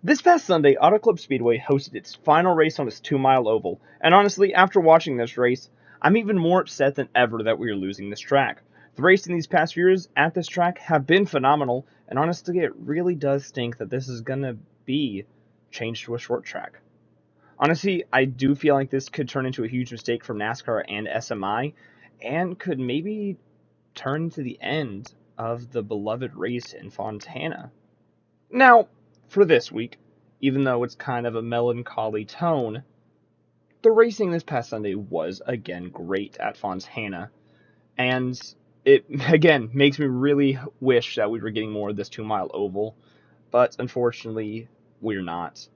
This past Sunday, Auto Club Speedway hosted its final race on its 2 mile oval, and honestly, after watching this race, I'm even more upset than ever that we are losing this track. The racing these past few years at this track have been phenomenal, and honestly, it really does stink that this is gonna be changed to a short track. Honestly, I do feel like this could turn into a huge mistake from NASCAR and SMI, and could maybe turn to the end of the beloved race in Fontana. Now, for this week, even though it's kind of a melancholy tone, the racing this past Sunday was again great at Fontana, and it again makes me really wish that we were getting more of this 2 mile oval, but unfortunately, we're not.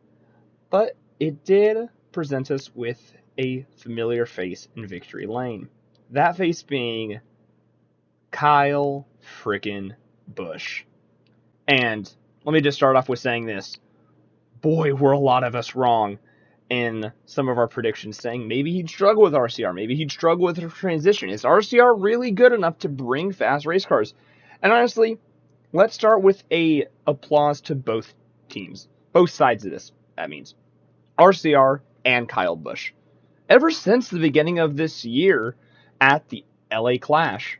But it did present us with a familiar face in victory lane. That face being Kyle frickin' Busch. And let me just start off with saying this. Boy, were a lot of us wrong in some of our predictions, saying maybe he'd struggle with RCR, maybe he'd struggle with the transition. Is RCR really good enough to bring fast race cars? And honestly, let's start with a applause to both teams, both sides of this. That means RCR and Kyle Busch. Ever since the beginning of this year at the LA Clash,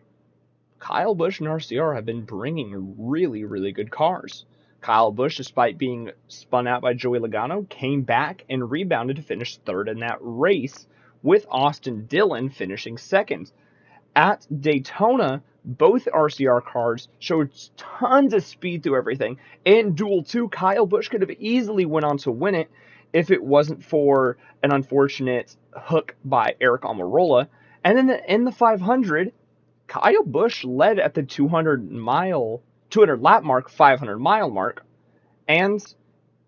Kyle Busch and RCR have been bringing really, really good cars. Kyle Busch, despite being spun out by Joey Logano, came back and rebounded to finish third in that race, with Austin Dillon finishing second. At Daytona, both RCR cars showed tons of speed through everything. In Duel 2, Kyle Busch could have easily went on to win it if it wasn't for an unfortunate hook by Eric Almirola. And then in the 500, Kyle Busch led at the 200 lap mark, 500 mile mark, and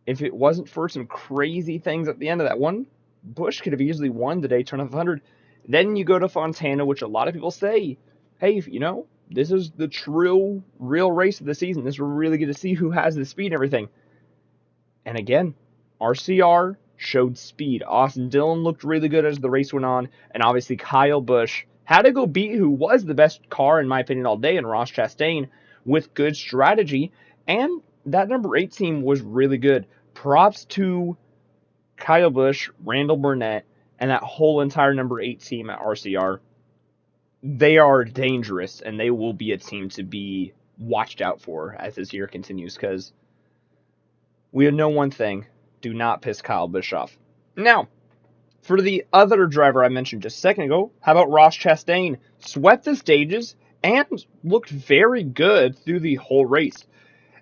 if it wasn't for some crazy things at the end of that one, Busch could have easily won the Daytona 500. Then you go to Fontana, which a lot of people say, hey, this is the true, real race of the season. This is really good to see who has the speed and everything. And again, RCR showed speed. Austin Dillon looked really good as the race went on, and obviously Kyle Busch had to go beat who was the best car, in my opinion, all day in Ross Chastain with good strategy, and that number 8 team was really good. Props to Kyle Busch, Randall Burnett, and that whole entire number 8 team at RCR. They are dangerous, and they will be a team to be watched out for as this year continues, because we know one thing: do not piss Kyle Busch off. Now, for the other driver I mentioned just a second ago, how about Ross Chastain? Swept the stages and looked very good through the whole race.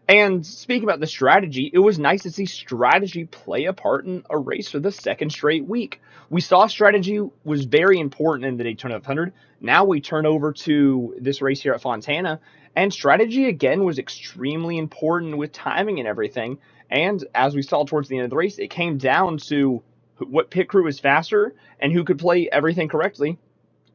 And speaking about the strategy, it was nice to see strategy play a part in a race for the second straight week. We saw strategy was very important in the Daytona 500. Now we turn over to this race here at Fontana, and strategy again was extremely important with timing and everything. And as we saw towards the end of the race, it came down to what pit crew is faster and who could play everything correctly.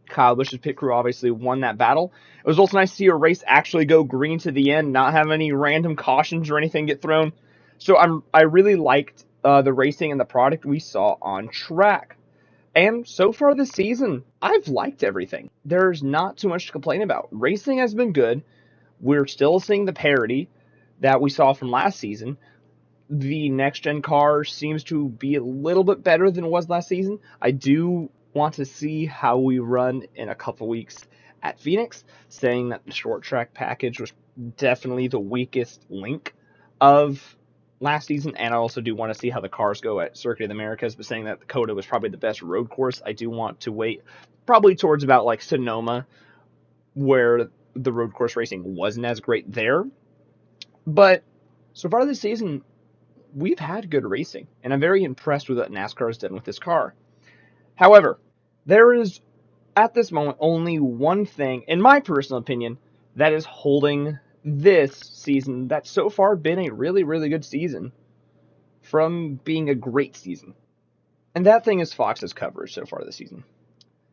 Kyle Busch's pit crew obviously won that battle. It was also nice to see a race actually go green to the end, not have any random cautions or anything get thrown. So I really liked the racing and the product we saw on track. And so far this season, I've liked everything. There's not too much to complain about. Racing has been good. We're still seeing the parity that we saw from last season. The next-gen car seems to be a little bit better than it was last season. I do want to see how we run in a couple weeks at Phoenix, saying that the short track package was definitely the weakest link of last season, and I also do want to see how the cars go at Circuit of the Americas, but saying that Dakota was probably the best road course. I do want to wait probably towards about like Sonoma, where the road course racing wasn't as great there. But so far this season, we've had good racing, and I'm very impressed with what NASCAR has done with this car. However, there is, at this moment, only one thing, in my personal opinion, that is holding this season that's so far been a really, really good season from being a great season. And that thing is Fox's coverage so far this season.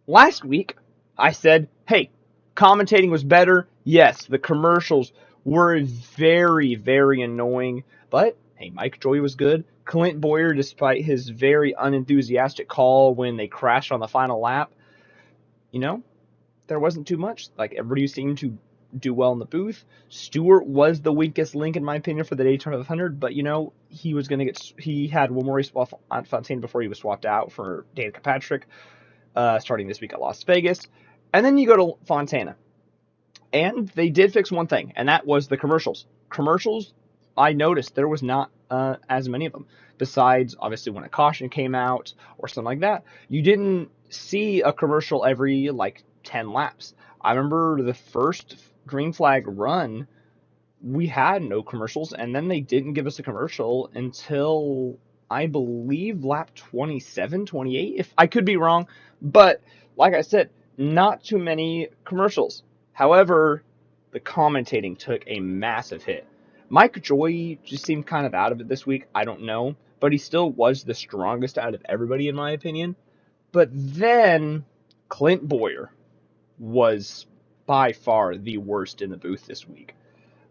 Last week, I said, hey, commentating was better. Yes, the commercials were very, very annoying, but hey, Mike Joy was good. Clint Boyer, despite his very unenthusiastic call when they crashed on the final lap, there wasn't too much. Like, everybody seemed to do well in the booth. Stewart was the weakest link, in my opinion, for the Daytona 500, but, he had one more race at Fontaine before he was swapped out for Danica Patrick, starting this week at Las Vegas. And then you go to Fontana. And they did fix one thing, and that was the commercials. Commercials, I noticed there was not as many of them. Besides, obviously, when a caution came out or something like that, you didn't see a commercial every, 10 laps. I remember the first green flag run, we had no commercials, and then they didn't give us a commercial until, I believe, lap 27, 28. If I could be wrong, but like I said, not too many commercials. However, the commentating took a massive hit. Mike Joy just seemed kind of out of it this week. I don't know, but he still was the strongest out of everybody, in my opinion. But then Clint Bowyer was by far the worst in the booth this week.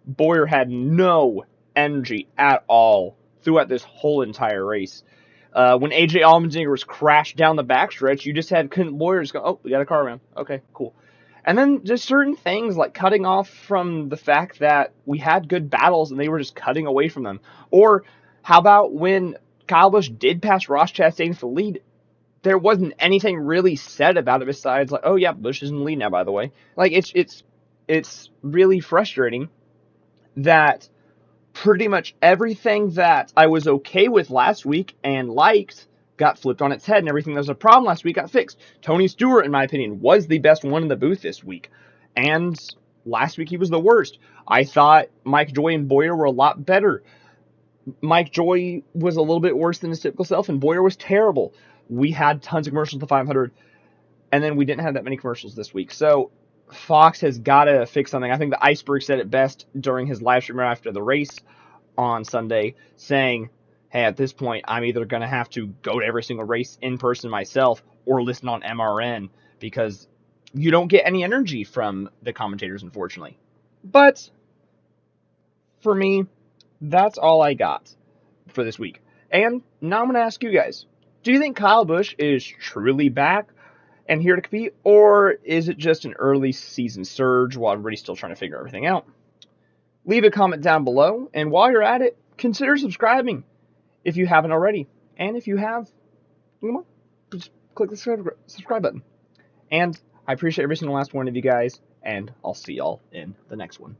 Bowyer had no energy at all throughout this whole entire race. When AJ Allmendinger was crashed down the backstretch, you just had Clint Bowyer just go, oh, we got a car around. Okay, cool. And then just certain things like cutting off from the fact that we had good battles and they were just cutting away from them. Or how about when Kyle Busch did pass Ross Chastain for the lead, there wasn't anything really said about it besides like, oh yeah, Busch is in the lead now, by the way. Like it's really frustrating that pretty much everything that I was okay with last week and liked got flipped on its head, and everything that was a problem last week got fixed. Tony Stewart, in my opinion, was the best one in the booth this week, and last week he was the worst. I thought Mike Joy and Bowyer were a lot better. Mike Joy was a little bit worse than his typical self, and Bowyer was terrible. We had tons of commercials to 500, and then we didn't have that many commercials this week. So Fox has got to fix something. I think the Iceberg said it best during his live stream after the race on Sunday, saying, hey, at this point, I'm either going to have to go to every single race in person myself or listen on MRN, because you don't get any energy from the commentators, unfortunately. But for me, that's all I got for this week. And now I'm going to ask you guys, do you think Kyle Busch is truly back and here to compete, or is it just an early season surge while everybody's still trying to figure everything out? Leave a comment down below, and while you're at it, consider subscribing if you haven't already. And if you have, just click the subscribe button. And I appreciate every single last one of you guys, and I'll see y'all in the next one.